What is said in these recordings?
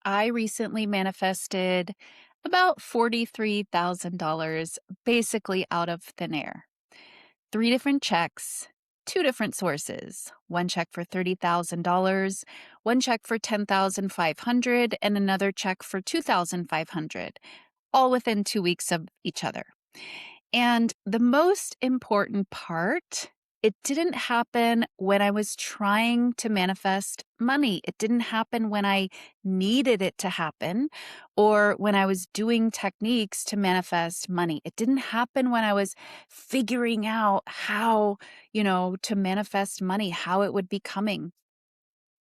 I recently manifested about $43,000 basically out of thin air. Three different checks, two different sources. One check for $30,000, one check for $10,500, and another check for $2,500, all within 2 weeks of each other. And the most important part, it didn't happen when I was trying to manifest money. It didn't happen when I needed it to happen or when I was doing techniques to manifest money. It didn't happen when I was figuring out how, to manifest money, how it would be coming.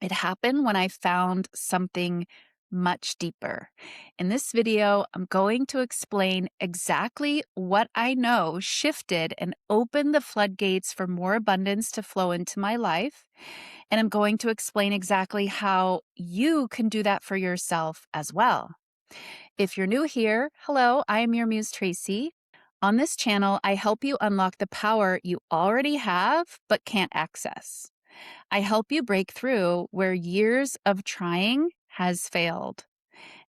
It happened when I found something much deeper. In this video, I'm going to explain exactly what I know shifted and opened the floodgates for more abundance to flow into my life. And I'm going to explain exactly how you can do that for yourself as well. If you're new here, hello, I am your Muse Traci. On this channel, I help you unlock the power you already have but can't access. I help you break through where years of trying has failed.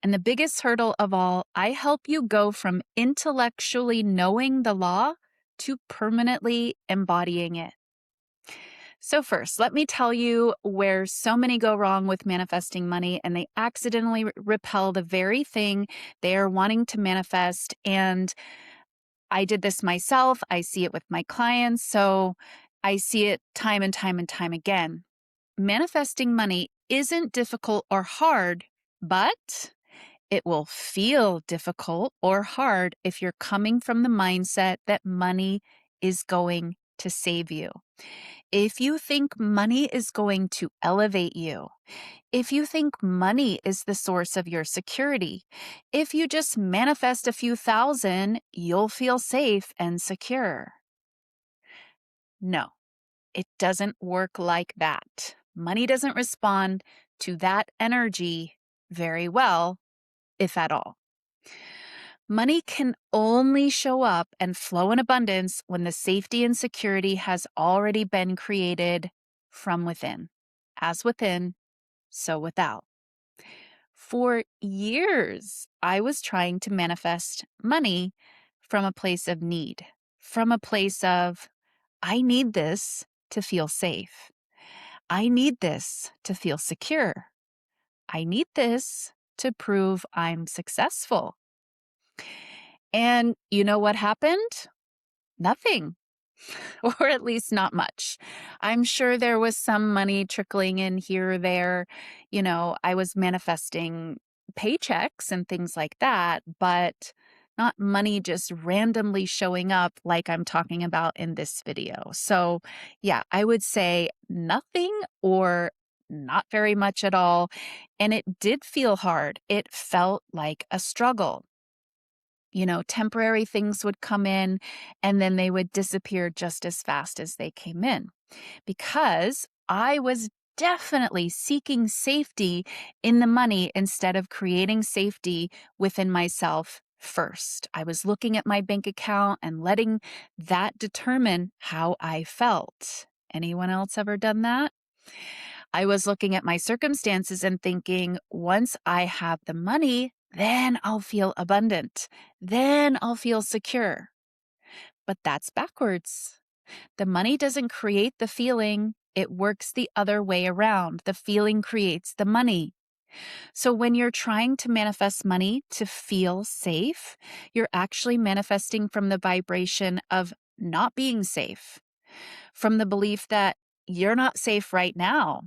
And the biggest hurdle of all, I help you go from intellectually knowing the law to permanently embodying it. So, first, let me tell you where so many go wrong with manifesting money and they accidentally repel the very thing they are wanting to manifest. And I did this myself. I see it with my clients. So, I see it time and time and time again. Manifesting money isn't difficult or hard, but it will feel difficult or hard if you're coming from the mindset that money is going to save you. If you think money is going to elevate you, if you think money is the source of your security, if you just manifest a few thousand, you'll feel safe and secure. No. It doesn't work like that. Money doesn't respond to that energy very well, if at all. Money can only show up and flow in abundance when the safety and security has already been created from within. As within, so without. For years, I was trying to manifest money from a place of need, from a place of, I need this to feel safe. I need this to feel secure. I need this to prove I'm successful. And you know what happened? Nothing, or at least not much. I'm sure there was some money trickling in here or there. I was manifesting paychecks and things like that, but not money just randomly showing up like I'm talking about in this video. So, yeah, I would say nothing or not very much at all. And it did feel hard. It felt like a struggle. Temporary things would come in and then they would disappear just as fast as they came in because I was definitely seeking safety in the money instead of creating safety within myself first. I was looking at my bank account and letting that determine how I felt. Anyone else ever done that? I was looking at my circumstances and thinking, once I have the money, then I'll feel abundant. Then I'll feel secure. But that's backwards. The money doesn't create the feeling, it works the other way around. The feeling creates the money. So when you're trying to manifest money to feel safe, you're actually manifesting from the vibration of not being safe, from the belief that you're not safe right now,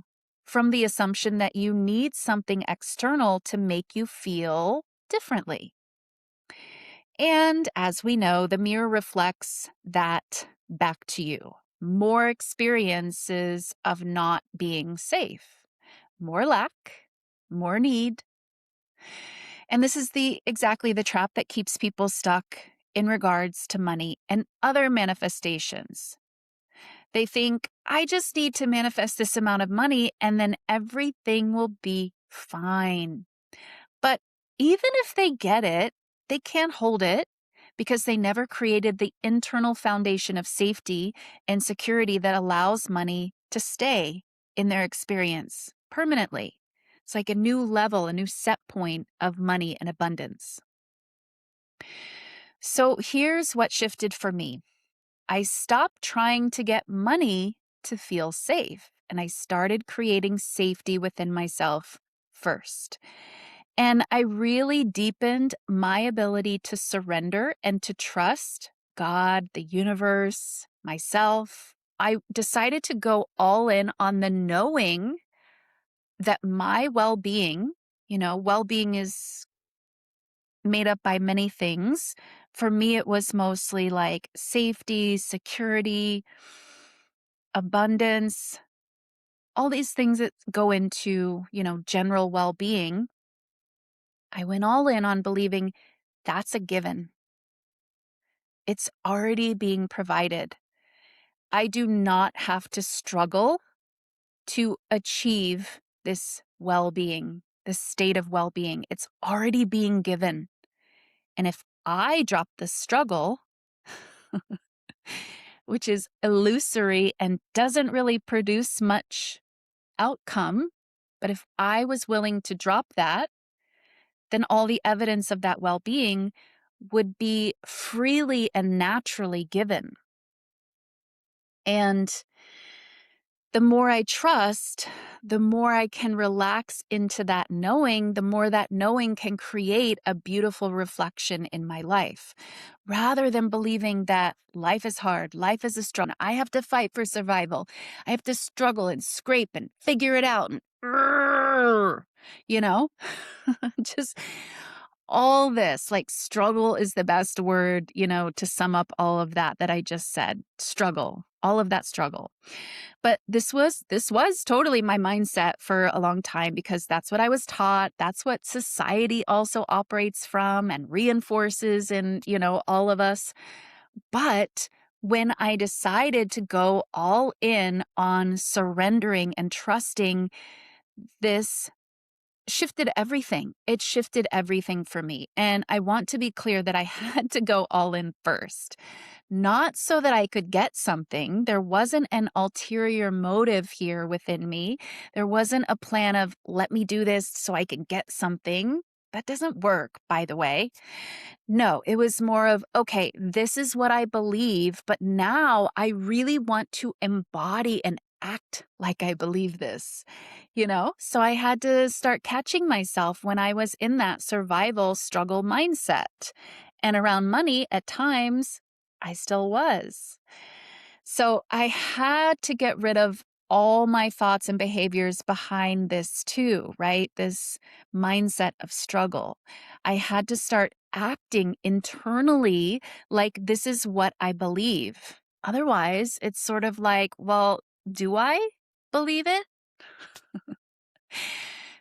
from the assumption that you need something external to make you feel differently. And as we know, the mirror reflects that back to you. More experiences of not being safe, more lack, more need. And this is exactly the trap that keeps people stuck in regards to money and other manifestations. They think, I just need to manifest this amount of money and then everything will be fine. But even if they get it, they can't hold it because they never created the internal foundation of safety and security that allows money to stay in their experience permanently. It's like a new level, a new set point of money and abundance. So here's what shifted for me. I stopped trying to get money to feel safe, and I started creating safety within myself first. And I really deepened my ability to surrender and to trust God, the universe, myself. I decided to go all in on the knowing that my well being, well being is made up by many things. For me, it was mostly like safety, security, abundance, all these things that go into, general well being. I went all in on believing that's a given. It's already being provided. I do not have to struggle to achieve this well being, this state of well being. It's already being given. And if I drop the struggle, which is illusory and doesn't really produce much outcome, but if I was willing to drop that, then all the evidence of that well being would be freely and naturally given. And the more I trust, the more I can relax into that knowing, the more that knowing can create a beautiful reflection in my life. Rather than believing that life is hard, life is a struggle, I have to fight for survival, I have to struggle and scrape and figure it out, and you know, just all this, like struggle is the best word, to sum up all of that I just said. Struggle, all of that struggle. But this was totally my mindset for a long time because that's what I was taught. That's what society also operates from and reinforces in, all of us. But when I decided to go all in on surrendering and trusting, this shifted everything. It shifted everything for me. And I want to be clear that I had to go all in first. Not so that I could get something. There wasn't an ulterior motive here within me. There wasn't a plan of, let me do this so I can get something. That doesn't work, by the way. No, it was more of, okay, this is what I believe, but now I really want to embody and act like I believe this, So I had to start catching myself when I was in that survival struggle mindset. And around money, at times, I still was. So I had to get rid of all my thoughts and behaviors behind this too, right? This mindset of struggle. I had to start acting internally like this is what I believe. Otherwise, it's sort of like, well, do I believe it?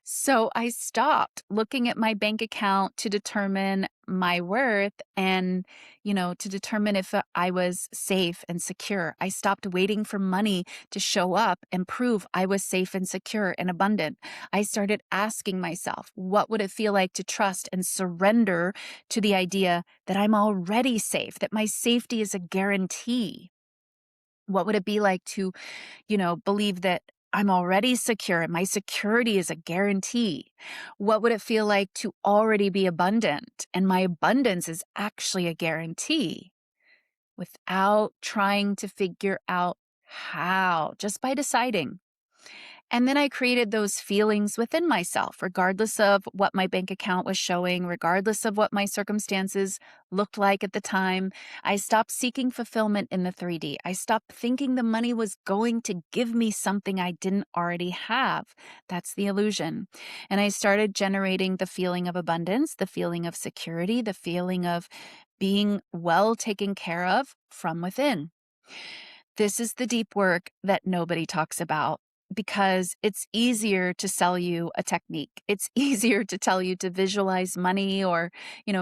So I stopped looking at my bank account to determine my worth and, to determine if I was safe and secure. I stopped waiting for money to show up and prove I was safe and secure and abundant. I started asking myself, what would it feel like to trust and surrender to the idea that I'm already safe, that my safety is a guarantee? What would it be like to believe that I'm already secure and my security is a guarantee? What would it feel like to already be abundant and my abundance is actually a guarantee without trying to figure out how, just by deciding? And then I created those feelings within myself, regardless of what my bank account was showing, regardless of what my circumstances looked like at the time. I stopped seeking fulfillment in the 3D. I stopped thinking the money was going to give me something I didn't already have. That's the illusion. And I started generating the feeling of abundance, the feeling of security, the feeling of being well taken care of from within. This is the deep work that nobody talks about because it's easier to sell you a technique. It's easier to tell you to visualize money or,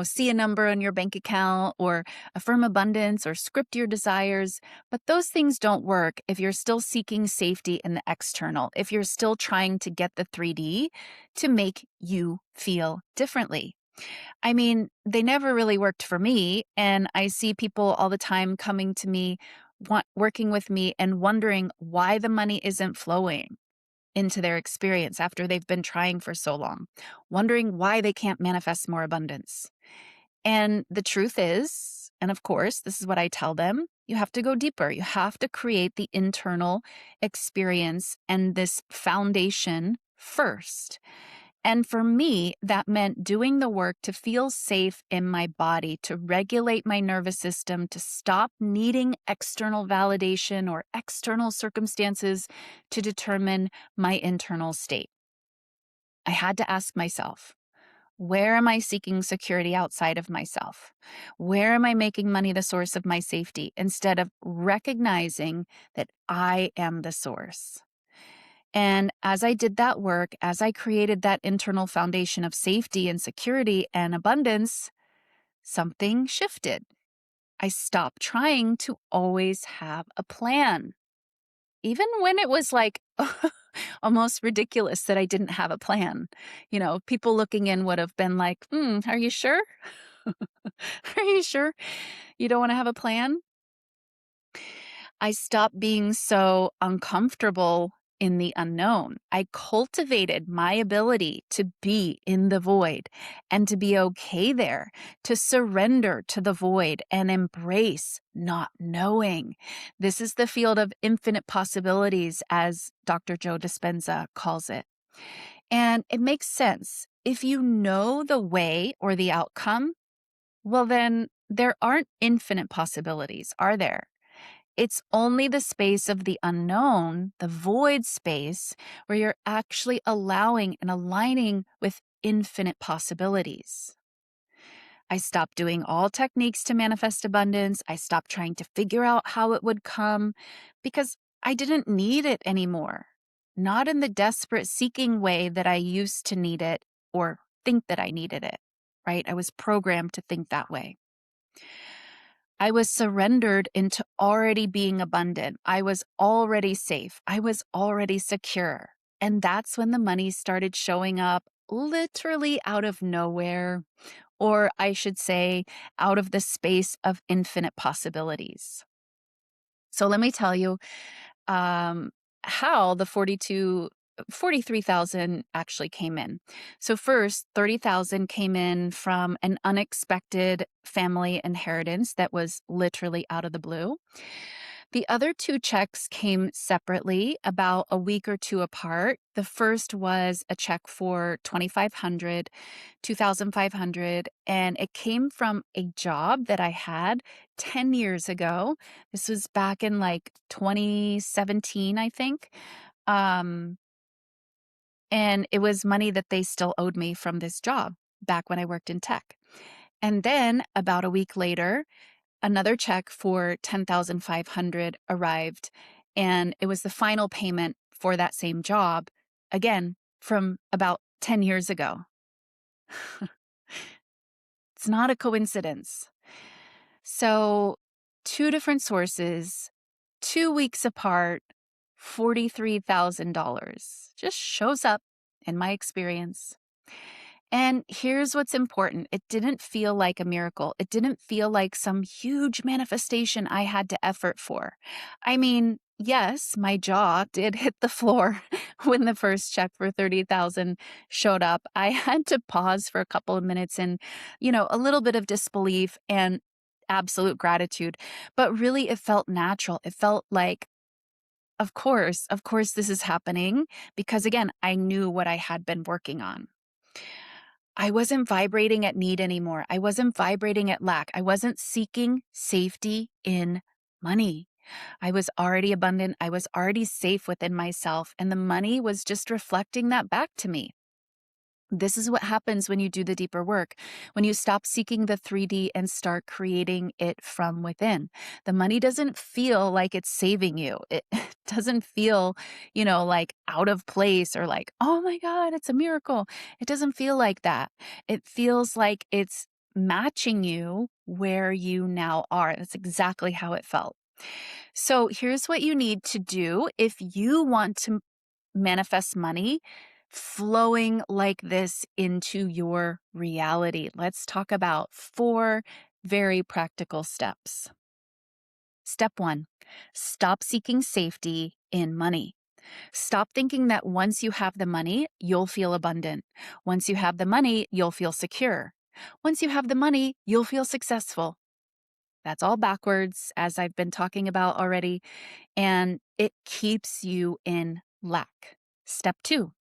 see a number on your bank account or affirm abundance or script your desires. But those things don't work if you're still seeking safety in the external, if you're still trying to get the 3D to make you feel differently. I mean, they never really worked for me. And I see people all the time coming to me, working with me and wondering why the money isn't flowing. into their experience after they've been trying for so long, wondering why they can't manifest more abundance. And the truth is, and of course, this is what I tell them, you have to go deeper. You have to create the internal experience and this foundation first. And for me, that meant doing the work to feel safe in my body, to regulate my nervous system, to stop needing external validation or external circumstances to determine my internal state. I had to ask myself, where am I seeking security outside of myself? Where am I making money the source of my safety instead of recognizing that I am the source? And as I did that work, as I created that internal foundation of safety and security and abundance, something shifted. I stopped trying to always have a plan. Even when it was like almost ridiculous that I didn't have a plan. People looking in would have been like, are you sure? Are you sure you don't want to have a plan? I stopped being so uncomfortable in the unknown. I cultivated my ability to be in the void and to be okay there, to surrender to the void and embrace not knowing. This is the field of infinite possibilities, as Dr. Joe Dispenza calls it. And it makes sense. If you know the way or the outcome, well, then there aren't infinite possibilities, are there? It's only the space of the unknown, the void space, where you're actually allowing and aligning with infinite possibilities. I stopped doing all techniques to manifest abundance. I stopped trying to figure out how it would come because I didn't need it anymore. Not in the desperate seeking way that I used to need it or think that I needed it, right? I was programmed to think that way. I was surrendered into already being abundant. I was already safe. I was already secure. And that's when the money started showing up literally out of nowhere, or I should say, out of the space of infinite possibilities. So let me tell you um, how the 43,000 actually came in. So first, 30,000 came in from an unexpected family inheritance that was literally out of the blue. The other two checks came separately, about a week or two apart. The first was a check for 2,500, 2,500, and it came from a job that I had 10 years ago. This was back in like 2017, I think. Um, and it was money that they still owed me from this job back when I worked in tech. And then about a week later, another check for 10,500 arrived, and it was the final payment for that same job, again, from about 10 years ago. It's not a coincidence. So, two different sources, 2 weeks apart, $43,000 just shows up in my experience. And here's what's important. It didn't feel like a miracle. It didn't feel like some huge manifestation I had to effort for. I mean, yes, my jaw did hit the floor when the first check for 30,000 showed up. I had to pause for a couple of minutes and, a little bit of disbelief and absolute gratitude. But really it felt natural. It felt like, of course this is happening because again, I knew what I had been working on. I wasn't vibrating at need anymore. I wasn't vibrating at lack. I wasn't seeking safety in money. I was already abundant. I was already safe within myself, and the money was just reflecting that back to me. This is what happens when you do the deeper work, when you stop seeking the 3D and start creating it from within. The money doesn't feel like it's saving you. It doesn't feel, like out of place or like, oh my God, it's a miracle. It doesn't feel like that. It feels like it's matching you where you now are. That's exactly how it felt. So here's what you need to do if you want to manifest money flowing like this into your reality. Let's talk about 4 very practical steps. Step 1, stop seeking safety in money. Stop thinking that once you have the money, you'll feel abundant. Once you have the money, you'll feel secure. Once you have the money, you'll feel successful. That's all backwards, as I've been talking about already, and it keeps you in lack. Step 2,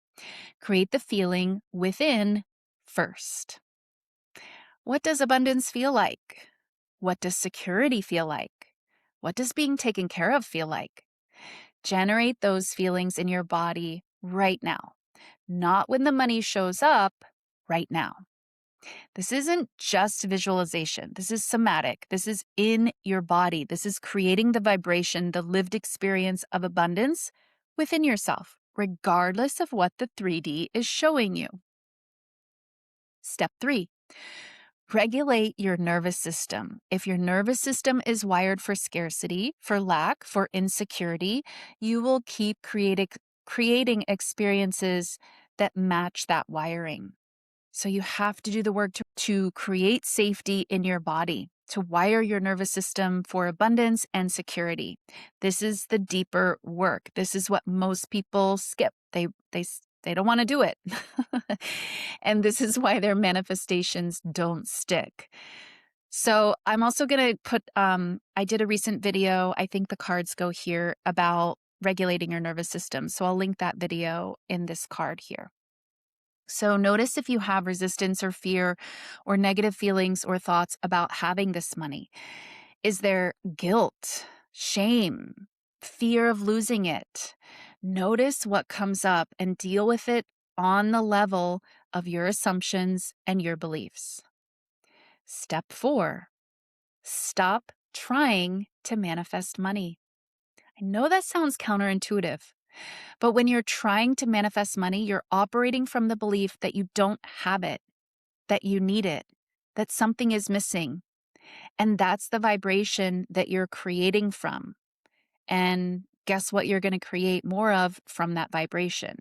create the feeling within first. What does abundance feel like? What does security feel like? What does being taken care of feel like? Generate those feelings in your body right now, not when the money shows up, right now. This isn't just visualization. This is somatic. This is in your body. This is creating the vibration, the lived experience of abundance within yourself, regardless of what the 3D is showing you. Step 3, regulate your nervous system. If your nervous system is wired for scarcity, for lack, for insecurity, you will keep creating experiences that match that wiring. So you have to do the work to create safety in your body, to wire your nervous system for abundance and security. This is the deeper work. This is what most people skip. They don't want to do it. And this is why their manifestations don't stick. So I'm also going to put, I did a recent video, I think the cards go here, about regulating your nervous system. So I'll link that video in this card here. So notice if you have resistance or fear or negative feelings or thoughts about having this money. Is there guilt, shame, fear of losing it? Notice what comes up and deal with it on the level of your assumptions and your beliefs. Step 4, stop trying to manifest money. I know that sounds counterintuitive, but when you're trying to manifest money, you're operating from the belief that you don't have it, that you need it, that something is missing. And that's the vibration that you're creating from. And guess what you're going to create more of from that vibration?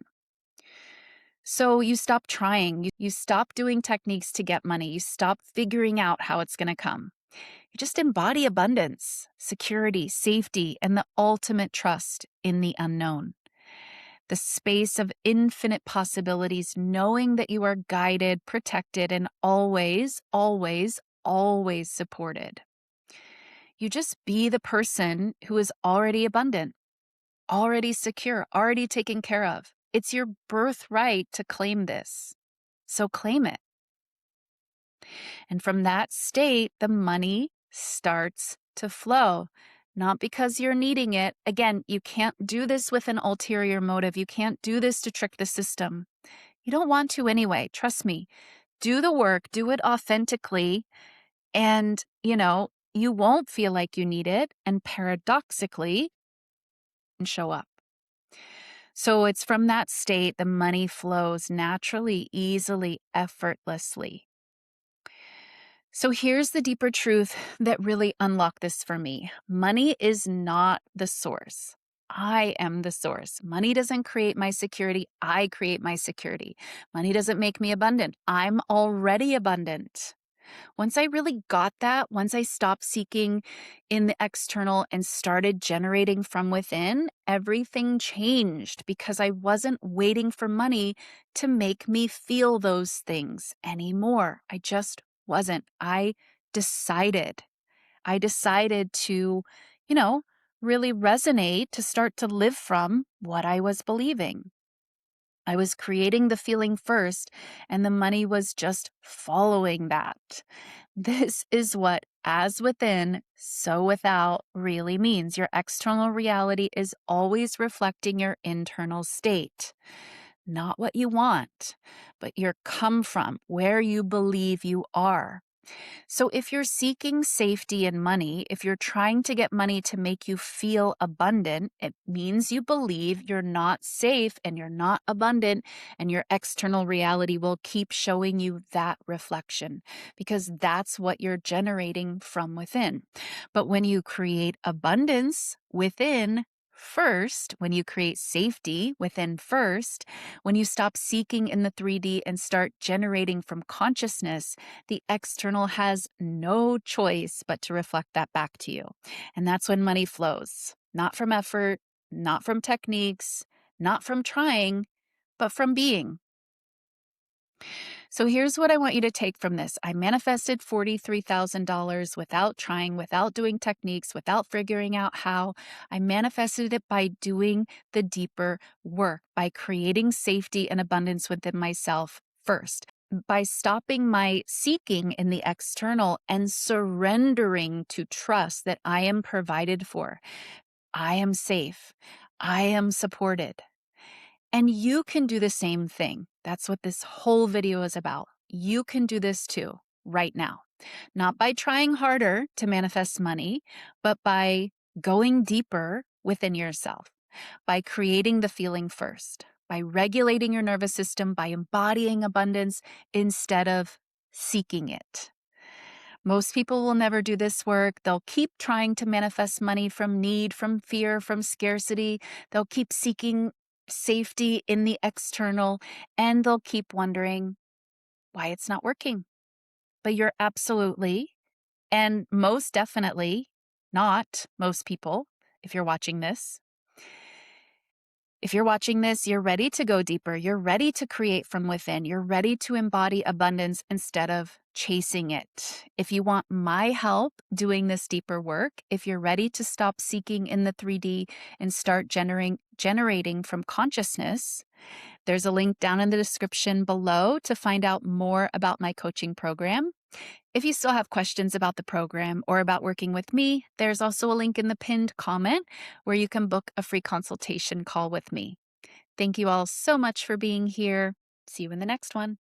So you stop trying. You stop doing techniques to get money. You stop figuring out how it's going to come. You just embody abundance, security, safety, and the ultimate trust in the unknown. The space of infinite possibilities, knowing that you are guided, protected, and always, always, always supported. You just be the person who is already abundant, already secure, already taken care of. It's your birthright to claim this. So claim it. And from that state, the money starts to flow. Not because you're needing it. Again, you can't do this with an ulterior motive. You can't do this to trick the system. You don't want to anyway. Trust me. Do the work, do it authentically, and, you won't feel like you need it. And paradoxically, show up. So it's from that state the money flows naturally, easily, effortlessly. So here's the deeper truth that really unlocked this for me. Money is not the source. I am the source. Money doesn't create my security. I create my security. Money doesn't make me abundant. I'm already abundant. Once I really got that, once I stopped seeking in the external and started generating from within, everything changed because I wasn't waiting for money to make me feel those things anymore. I just wasn't. I decided. To, really resonate, to start to live from what I was believing. I was creating the feeling first, and the money was just following that. This is what as within, so without really means. Your external reality is always reflecting your internal state. Not what you want, but your come from, where you believe you are. So if you're seeking safety and money, if you're trying to get money to make you feel abundant, it means you believe you're not safe and you're not abundant, and your external reality will keep showing you that reflection because that's what you're generating from within. But when you create abundance within first, when you create safety within first, when you stop seeking in the 3D and start generating from consciousness, the external has no choice but to reflect that back to you. And that's when money flows, not from effort, not from techniques, not from trying, but from being. So here's what I want you to take from this. I manifested $43,000 without trying, without doing techniques, without figuring out how. I manifested it by doing the deeper work, by creating safety and abundance within myself first, by stopping my seeking in the external and surrendering to trust that I am provided for. I am safe. I am supported. And you can do the same thing. That's what this whole video is about. You can do this too, right now. Not by trying harder to manifest money, but by going deeper within yourself, by creating the feeling first, by regulating your nervous system, by embodying abundance instead of seeking it. Most people will never do this work. They'll keep trying to manifest money from need, from fear, from scarcity. They'll keep seeking safety in the external, and they'll keep wondering why it's not working. But you're absolutely, and most definitely not most people, if you're watching this. If you're watching this, you're ready to go deeper. You're ready to create from within. You're ready to embody abundance instead of chasing it. If you want my help doing this deeper work, if you're ready to stop seeking in the 3D and start generating from consciousness, there's a link down in the description below to find out more about my coaching program. If you still have questions about the program or about working with me, there's also a link in the pinned comment where you can book a free consultation call with me. Thank you all so much for being here. See you in the next one.